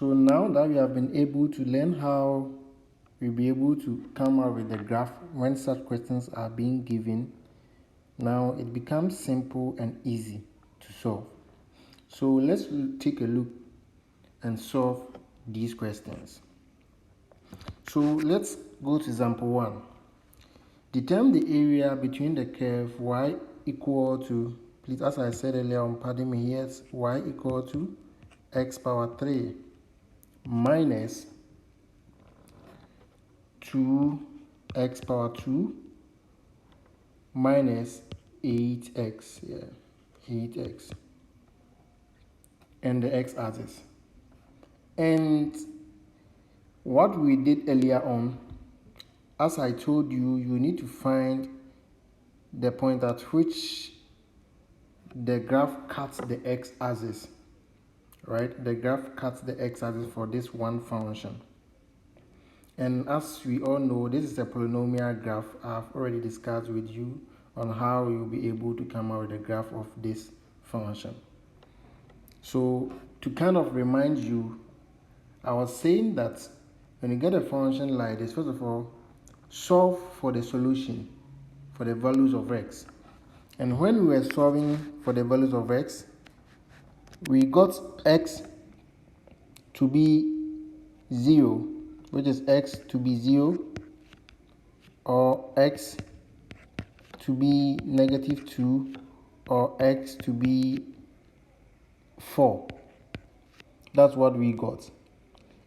So now that we have been able to learn how we'll be able to come up with a graph when such questions are being given, now it becomes simple and easy to solve. So let's take a look and solve these questions. So let's go to example 1. Determine the area between the curve y equal to, please, as I said earlier on, pardon me, here's y equal to x power 3 minus 2x power 2 minus 8x, 8x, and the x-axis. And what we did earlier on, as I told you, you need to find the point at which the graph cuts the x-axis, right? The graph cuts the x-axis for this one function. And as we all know, this is a polynomial graph. I've already discussed with you on how you'll be able to come out with a graph of this function. So to kind of remind you, I was saying that when you get a function like this, first of all, solve for the solution for the values of x. And when we were solving for the values of x, we got x to be 0, which is x to be 0, or x to be negative 2, or x to be 4. That's what we got.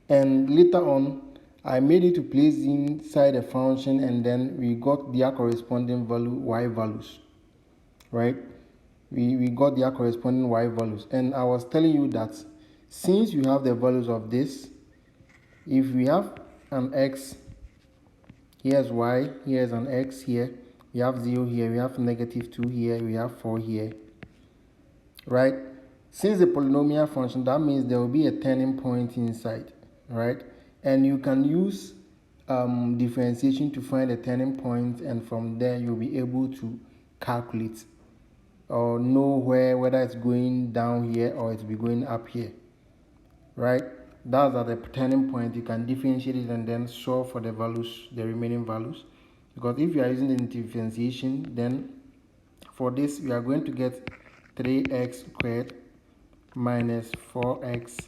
And later on, I made it to place inside a function, and then we got their corresponding value, y values, right? We got their corresponding y values. And I was telling you that since you have the values of this, if we have an x, here's y, here's an x here, we have 0 here, we have negative 2 here, we have 4 here, right? Since the polynomial function, that means there will be a turning point inside, right? And you can use differentiation to find a turning point, and from there you'll be able to calculate or know whether it's going down here or it's be going up here, right? That's at the turning point. You can differentiate it and then solve for the values, the remaining values. Because if you are using the differentiation, then for this we are going to get 3x squared minus 4x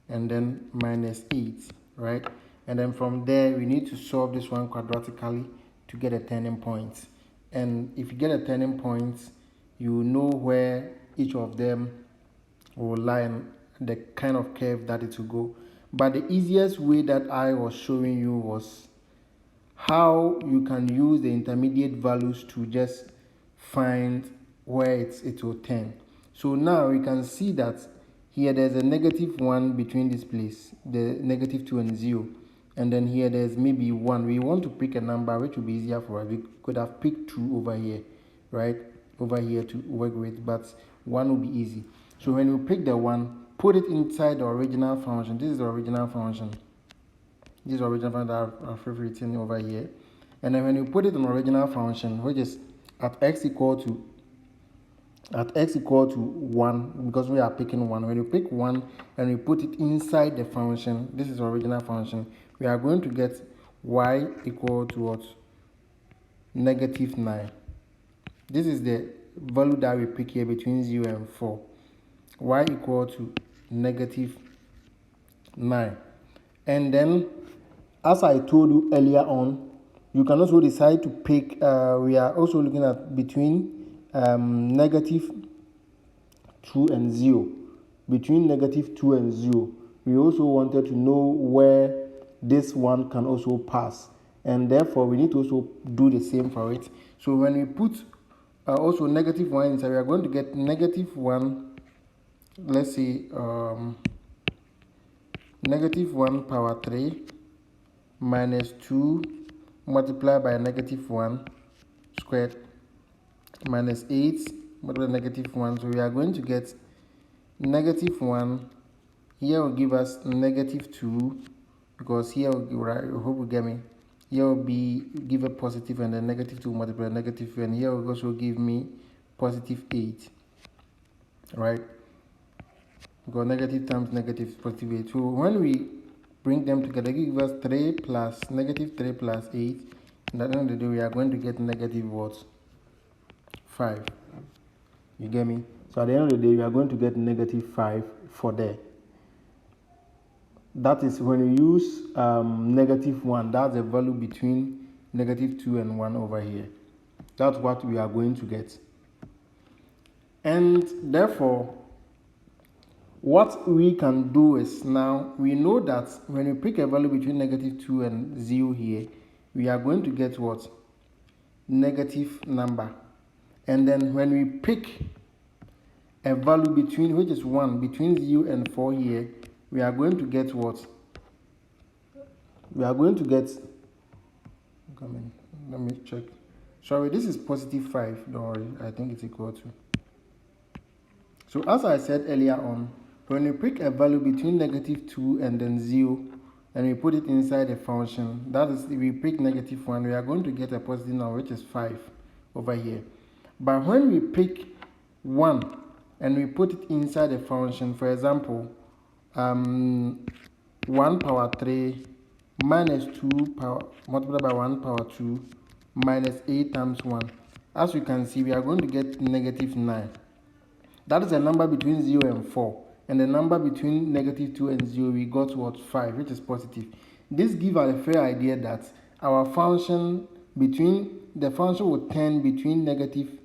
and then minus 8, right? And then from there we need to solve this one quadratically to get a turning point. And if you get a turning point, you know where each of them will lie and the kind of curve that it will go. But the easiest way that I was showing you was how you can use the intermediate values to just find where it will turn. So now we can see that here there's a negative 1 between this place, the negative 2 and 0. And then here there's maybe 1. We want to pick a number which will be easier for us. We could have picked 2 over here, right? Over here to work with, but 1 will be easy. So when we pick the 1, put it inside the original function. This is the original function. This is the original function that I've written over here. And then when you put it in original function, which is at x equal to 1, because we are picking 1. When you pick 1 and you put it inside the function, this is the original function, we are going to get y equal to what? Negative 9. This is the value that we pick here between 0 and 4. Y equal to negative 9. And then, as I told you earlier on, you can also decide to pick, we are also looking at between negative 2 and 0. Between negative 2 and 0, we also wanted to know where this one can also pass. And therefore, we need to also do the same for it. So when we put also negative 1 inside, we are going to get negative 1, let's say negative 1 power 3 minus 2 multiplied by negative 1 squared minus 8 multiplied by negative 1. So we are going to get negative 1. Here will give us negative 2, because here will, I hope you get me. Here will be give a positive, and then negative 2 multiplied by negative 2, and here will also give me positive 8, right? because negative times negative is positive 8. So when we bring them together, give us 3 plus negative 3 plus 8. And at the end of the day, we are going to get negative what? 5. You get me? So at the end of the day, we are going to get negative 5 for there. That is when you use negative 1, that's the value between negative 2 and 1 over here. That's what we are going to get. And therefore, what we can do is, now we know that when we pick a value between negative 2 and 0 here, we are going to get what? Negative number. And then when we pick a value between, which is 1, between 0 and 4 here, we are going to get what? We are going to get, let me check. Sorry, this is positive 5, don't worry, I think it's equal to. So as I said earlier on, when we pick a value between negative 2 and then 0, and we put it inside a function, that is, if we pick negative 1, we are going to get a positive number, which is 5 over here. But when we pick 1 and we put it inside a function, for example, 1 power 3 minus 2 power multiplied by 1 power 2 minus 8 times 1. As you can see, we are going to get negative 9. That is a number between 0 and 4. And the number between negative 2 and 0, we got what? 5, which is positive. This gives us a fair idea that our function the function will tend between negative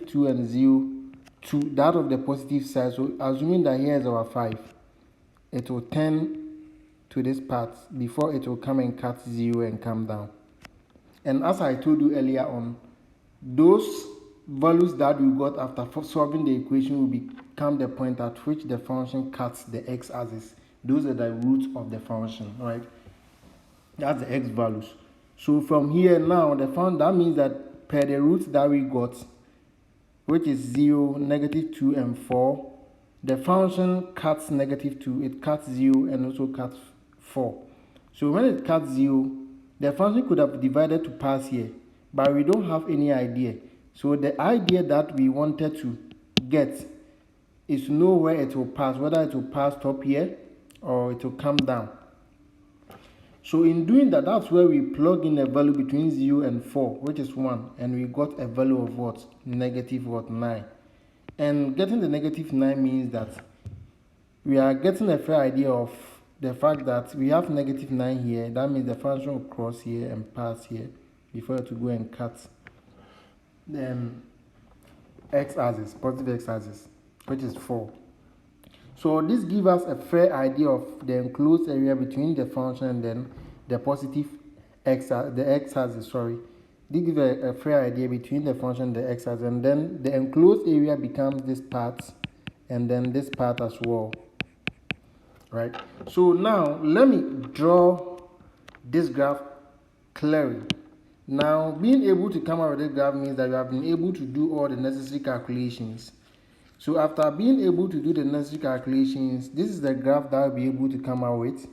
2 and 0 to that of the positive side. So assuming that here is our 5, it will tend to this part before it will come and cut 0 and come down. And as I told you earlier on, those values that we got after solving the equation will become the point at which the function cuts the x-axis. Those are the roots of the function, right? That's the x values. So from here now, that means that per the roots that we got, which is 0, negative 2, and 4, the function cuts negative 2, it cuts 0, and also cuts 4. So when it cuts 0, the function could have divided to pass here, but we don't have any idea. So the idea that we wanted to get is to know where it will pass, whether it will pass top here or it will come down. So in doing that, that's where we plug in a value between 0 and 4, which is 1, and we got a value of what? Negative what? 9. And getting the negative 9 means that we are getting a fair idea of the fact that we have negative 9 here. That means the function will cross here and pass here before it will go and cut the x-axis, positive x-axis, which is 4. So this gives us a fair idea of the enclosed area between the function and then the positive x-axis, sorry. This gives a fair idea between the function and the x-axis, and then the enclosed area becomes this part and then this part as well, right? So now let me draw this graph clearly. Now, being able to come up with this graph means that you have been able to do all the necessary calculations. So after being able to do the necessary calculations, this is the graph that I'll be able to come out with.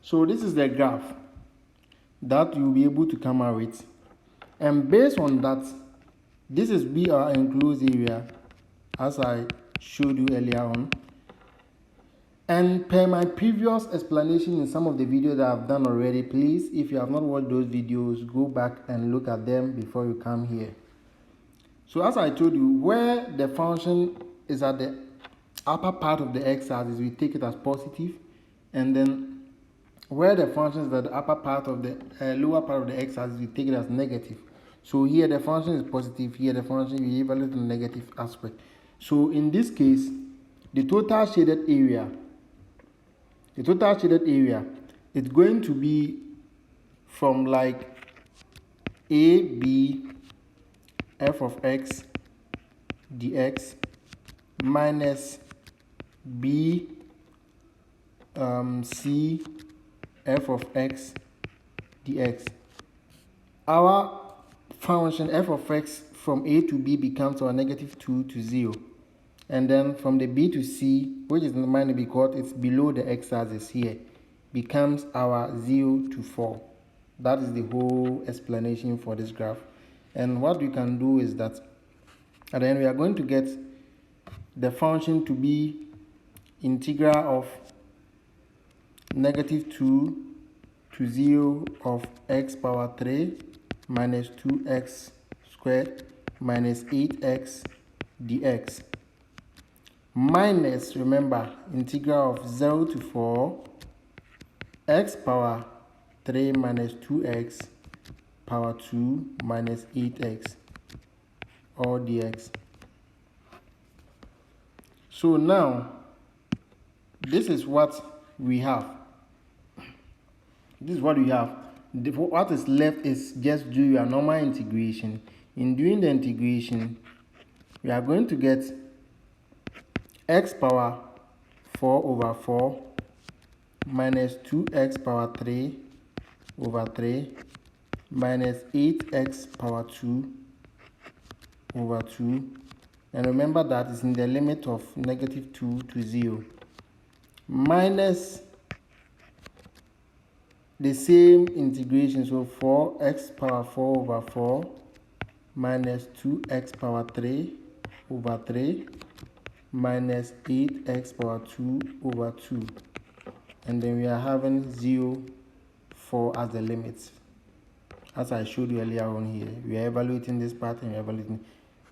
So this is the graph that you'll be able to come out with. And based on that, this is our enclosed area, as I showed you earlier on. And per my previous explanation in some of the videos that I've done already, please, if you have not watched those videos, go back and look at them before you come here. So as I told you, where the function is at the upper part of the x-axis, we take it as positive, and then where the function is at the upper part of the lower part of the x-axis, we take it as negative. So here the function is positive, here the function we evaluate the negative aspect. So in this case, the total shaded area is going to be from like a b f of x dx minus b c f of x dx. Our function f of x from a to b becomes our -2 to 0. And then from the b to c, which is minus because it's below the x-axis here, becomes our 0 to 4. That is the whole explanation for this graph. And what we can do is that at the end we are going to get the function to be integral of -2 to 0 of x power 3 minus 2x squared minus 8x dx minus, remember, integral of 0 to 4 x power 3 minus 2x power 2 minus 8x all dx. So now this is what we have. This is what we have. What is left is just do your normal integration. In doing the integration, we are going to get x power 4 over 4 minus 2x power 3 over 3 minus 8x power 2 over 2. And remember that is in the limit of -2 to 0 minus the same integration, so 4x power 4 over 4 minus 2x power 3 over 3 minus 8x power 2 over 2, and then we are having 0, 4 as the limits. As I showed you earlier on here, we are evaluating this part and we are evaluating.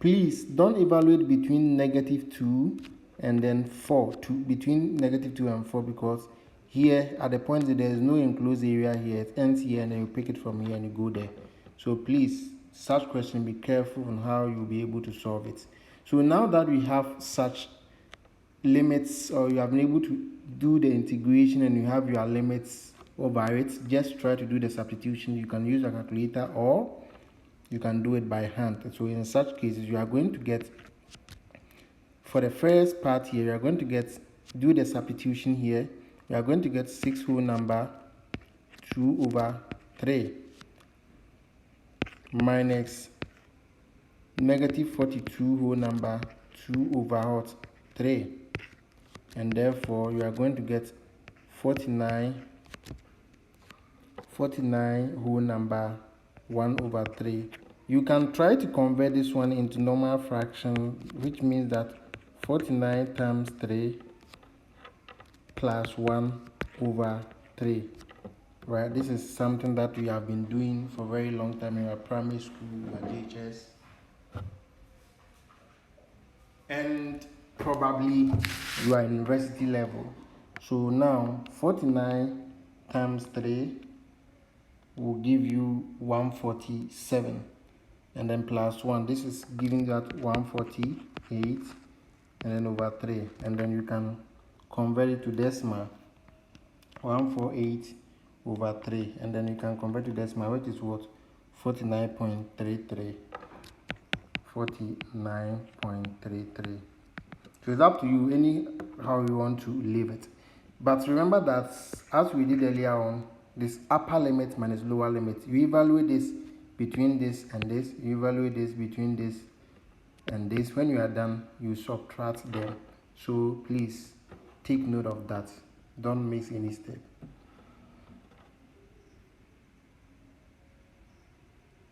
Please don't evaluate between -2 and then 4, between -2 and 4, because here at the point that there is no enclosed area here, it ends here and then you pick it from here and you go there. So please, such question, be careful on how you'll be able to solve it. So now that we have such limits, or you have been able to do the integration and you have your limits over it, just try to do the substitution. You can use a calculator or you can do it by hand. So in such cases, you are going to get, for the first part here, you are going to get, do the substitution here. We are going to get 6 whole number 2 over 3 minus -42 whole number 2 over 3, and therefore you are going to get 49 whole number 1 over 3. You can try to convert this one into normal fraction, which means that 49 times 3 plus 1 over 3, right? This is something that we have been doing for a very long time in our primary school, our JHS, and probably you are university level. So now 49 times 3 will give you 147, and then plus 1, this is giving that 148, and then over 3, and then you can convert it to decimal, 148 over 3, and then you can convert to decimal, which is what? 49.33. 49.33. So it's up to you how you want to leave it. But remember that, as we did earlier on, this upper limit minus lower limit, you evaluate this between this and this, you evaluate this between this and this. When you are done, you subtract them. So please take note of that. Don't miss any step.